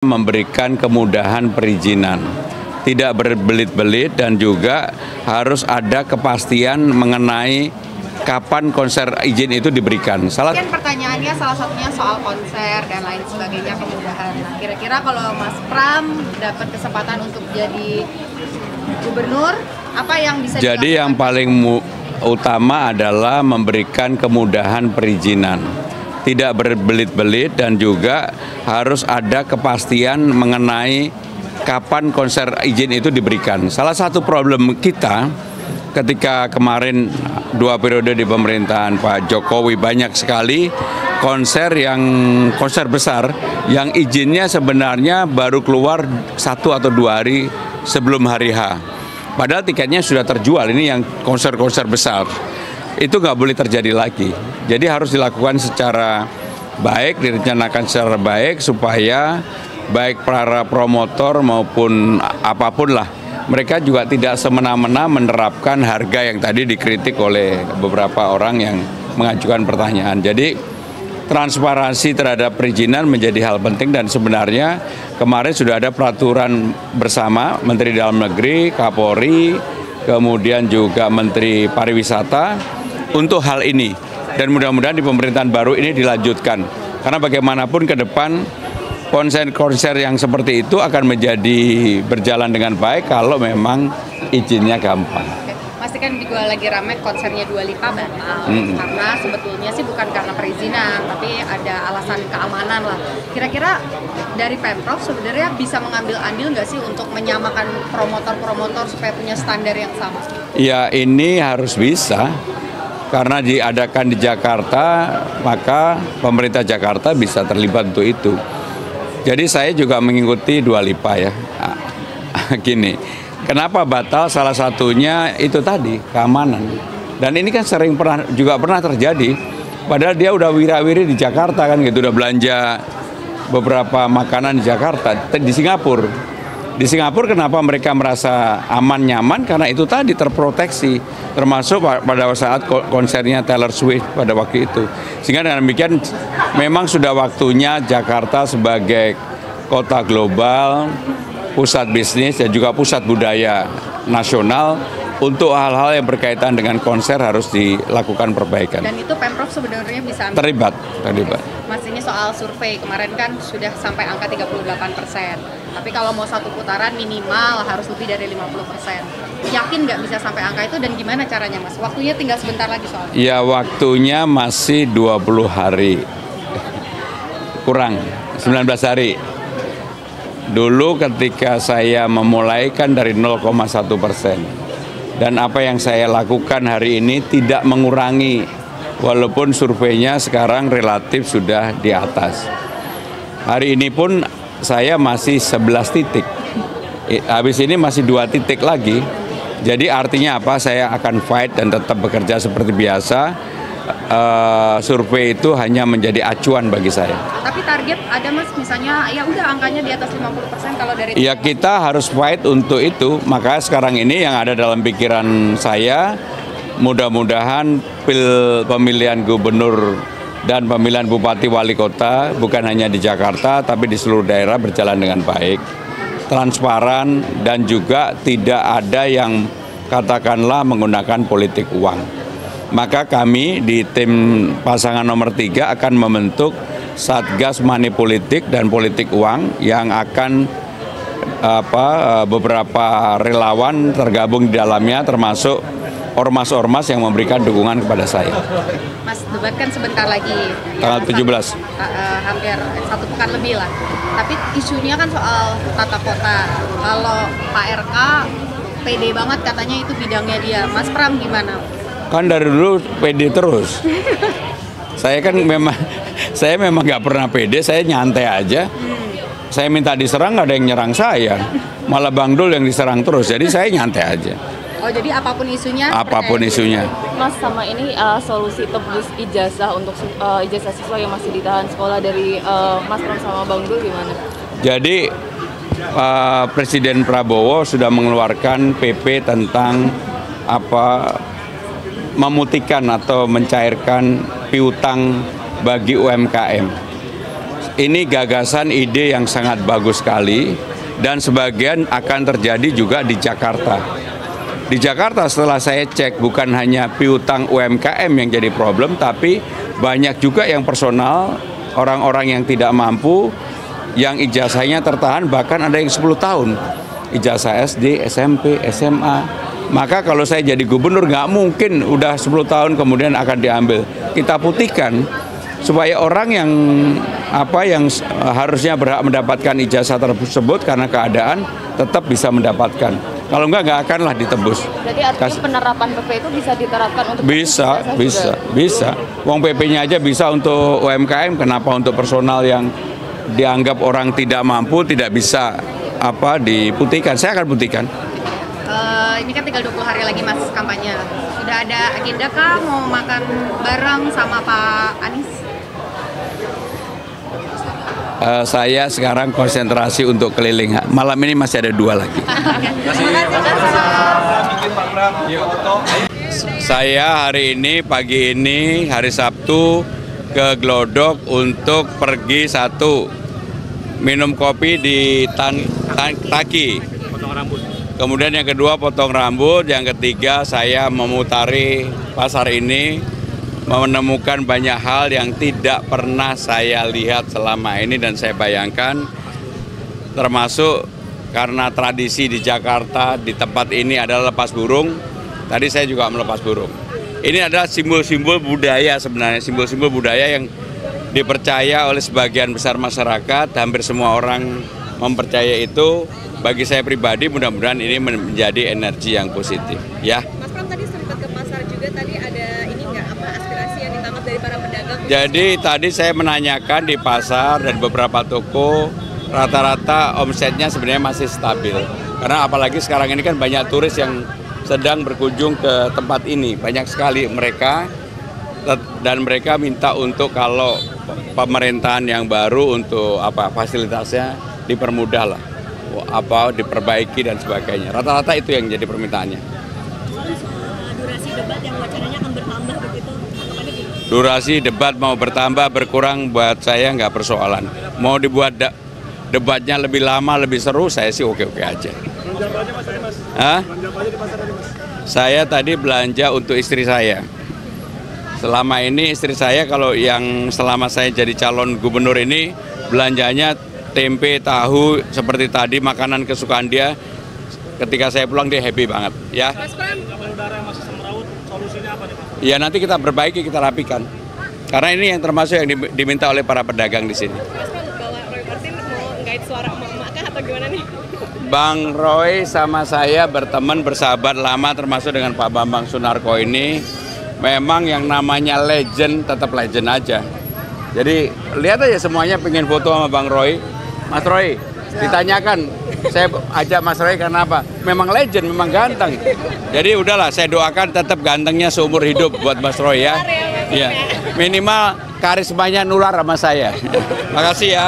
Memberikan kemudahan perizinan, tidak berbelit-belit dan juga harus ada kepastian mengenai kapan konser izin itu diberikan. Pertanyaannya salah satunya soal konser dan lain sebagainya kemudahan. Nah, kira-kira kalau Mas Pram dapat kesempatan untuk jadi gubernur, apa yang bisa dilakukan? Jadi yang paling utama adalah memberikan kemudahan perizinan, tidak berbelit-belit dan juga harus ada kepastian mengenai kapan konser izin itu diberikan. Salah satu problem kita ketika kemarin 2 periode di pemerintahan Pak Jokowi, banyak sekali konser besar yang izinnya sebenarnya baru keluar 1 atau 2 hari sebelum hari H. Padahal tiketnya sudah terjual. Ini yang konser-konser besar. Itu nggak boleh terjadi lagi. Jadi harus dilakukan secara baik, direncanakan secara baik supaya baik para promotor maupun apapun lah, mereka juga tidak semena-mena menerapkan harga yang tadi dikritik oleh beberapa orang yang mengajukan pertanyaan. Jadi transparansi terhadap perizinan menjadi hal penting dan sebenarnya kemarin sudah ada peraturan bersama Menteri Dalam Negeri, Kapolri, kemudian juga Menteri Pariwisata untuk hal ini. Dan mudah-mudahan di pemerintahan baru ini dilanjutkan. Karena bagaimanapun ke depan konser-konser yang seperti itu akan berjalan dengan baik kalau memang izinnya gampang. Pasti kan juga lagi ramai konsernya Dua Lipa batal. Karena sebetulnya sih bukan karena perizinan, tapi ada alasan keamanan lah. Kira-kira dari Pemprov sebenarnya bisa mengambil andil nggak sih untuk menyamakan promotor-promotor supaya punya standar yang sama? Ya, ini harus bisa. Karena diadakan di Jakarta, maka pemerintah Jakarta bisa terlibat untuk itu. Jadi saya juga mengikuti Dua Lipa ya. Gini, kenapa batal? Salah satunya itu tadi, keamanan. Dan ini kan juga pernah terjadi. Padahal dia udah wira-wiri di Jakarta kan gitu, udah belanja beberapa makanan di Jakarta, di Singapura. Di Singapura kenapa mereka merasa aman nyaman? Karena itu tadi terproteksi, termasuk pada saat konsernya Taylor Swift pada waktu itu. Sehingga dengan demikian memang sudah waktunya Jakarta sebagai kota global, pusat bisnis dan juga pusat budaya nasional untuk hal-hal yang berkaitan dengan konser harus dilakukan perbaikan. Dan itu Pemprov sebenarnya bisa terlibat. Mas, ini soal survei kemarin kan sudah sampai angka 38%. Tapi kalau mau satu putaran minimal harus lebih dari 50%. Yakin nggak bisa sampai angka itu dan gimana caranya, Mas? Waktunya tinggal sebentar lagi soalnya. Ya, waktunya masih 20 hari. Kurang, 19 hari. Dulu ketika saya memulaikan dari 0,1%. Dan apa yang saya lakukan hari ini tidak mengurangi, walaupun surveinya sekarang relatif sudah di atas. Hari ini pun saya masih 11 titik. Habis ini masih 2 titik lagi. Jadi artinya apa? Saya akan fight dan tetap bekerja seperti biasa. Survei itu hanya menjadi acuan bagi saya. Tapi target ada, Mas, misalnya ya udah angkanya di atas 50% kalau dari ya kita harus fight untuk itu. Maka sekarang ini yang ada dalam pikiran saya, mudah-mudahan pemilihan gubernur dan pemilihan bupati wali kota bukan hanya di Jakarta tapi di seluruh daerah berjalan dengan baik, transparan dan juga tidak ada yang katakanlah menggunakan politik uang. Maka kami di tim pasangan nomor 3 akan membentuk Satgas Money Politik dan Politik Uang yang akan beberapa relawan tergabung di dalamnya, termasuk ormas-ormas yang memberikan dukungan kepada saya. Mas, debat kan sebentar lagi. Tanggal 17. Hampir 1 pekan lebih lah. Tapi isunya kan soal tata kota. Kalau Pak RK pede banget katanya itu bidangnya dia. Mas Pram gimana? Kan dari dulu pede terus. Saya memang nggak pernah pede, saya nyantai aja. Saya minta diserang, nggak ada yang nyerang saya. Malah Bang Dul yang diserang terus, jadi saya nyantai aja. Oh, jadi apapun isunya? Apapun isunya. Mas, sama ini solusi tebus ijazah untuk ijazah siswa yang masih ditahan sekolah dari Mas Pram sama Bang Dul gimana? Jadi Presiden Prabowo sudah mengeluarkan PP tentang memutihkan atau mencairkan piutang bagi UMKM. ini gagasan ide yang sangat bagus sekali dan sebagian akan terjadi juga di Jakarta. Di Jakarta setelah saya cek bukan hanya piutang UMKM yang jadi problem, tapi banyak juga yang personal, orang-orang yang tidak mampu, yang ijazahnya tertahan bahkan ada yang 10 tahun. Ijazah SD, SMP, SMA. Maka kalau saya jadi gubernur nggak mungkin udah 10 tahun kemudian akan diambil. Kita putihkan supaya orang yang harusnya berhak mendapatkan ijazah tersebut karena keadaan tetap bisa mendapatkan. Kalau nggak akanlah ditebus. Jadi artinya penerapan PP itu bisa diterapkan untuk bisa. Uang PP-nya aja bisa untuk UMKM, kenapa untuk personal yang dianggap orang tidak mampu tidak bisa diputihkan? Saya akan putihkan. Ini kan tinggal 20 hari lagi Mas kampanye. Sudah ada agenda kah mau makan bareng sama Pak Anies? Saya sekarang konsentrasi untuk keliling. Malam ini masih ada 2 lagi. Saya hari ini, pagi ini, hari Sabtu ke Glodok untuk pergi minum kopi di Taki. Kemudian yang kedua potong rambut, yang ketiga saya memutari pasar ini, menemukan banyak hal yang tidak pernah saya lihat selama ini dan saya bayangkan, termasuk karena tradisi di Jakarta di tempat ini adalah lepas burung. Tadi saya juga melepas burung. Ini adalah simbol-simbol budaya sebenarnya, simbol-simbol budaya yang dipercaya oleh sebagian besar masyarakat, hampir semua orang mempercaya itu. Bagi saya pribadi mudah-mudahan ini menjadi energi yang positif, ya. Mas Pram tadi sempat ke pasar juga, tadi ada ini nggak aspirasi yang ditangkap dari para pedagang? Jadi tadi saya menanyakan di pasar dan beberapa toko, rata-rata omsetnya sebenarnya masih stabil. Karena apalagi sekarang ini kan banyak turis yang sedang berkunjung ke tempat ini, banyak sekali mereka, dan mereka minta untuk kalau pemerintahan yang baru untuk fasilitasnya dipermudah lah, diperbaiki dan sebagainya. Rata-rata itu yang jadi permintaannya. Durasi debat yang wacananya akan bertambah begitu? Durasi debat mau bertambah berkurang buat saya nggak persoalan. Mau dibuat debatnya lebih lama lebih seru, saya sih oke-oke aja. Saya tadi belanja untuk istri saya. Selama ini istri saya kalau yang selama saya jadi calon gubernur ini belanjanya tempe, tahu, seperti tadi makanan kesukaan dia. Ketika saya pulang dia happy banget, ya. Mas Pram, udara yang masih semeraut, solusinya apa nih, Pak? Ya nanti kita perbaiki, kita rapikan. Karena ini yang termasuk yang diminta oleh para pedagang di sini. Mas Pram, bawa Roy Martin mau ngait suara emak-emak kah atau gimana nih? Bang Roy sama saya berteman, bersahabat lama, termasuk dengan Pak Bambang Sunarko ini. Memang yang namanya legend tetap legend aja. Jadi lihat aja semuanya pengen foto sama Bang Roy. Mas Roy, ditanyakan, saya ajak Mas Roy karena apa? Memang legend, memang ganteng. Jadi udahlah, saya doakan tetap gantengnya seumur hidup buat Mas Roy ya. Ya, minimal karismanya nular sama saya. Makasih ya.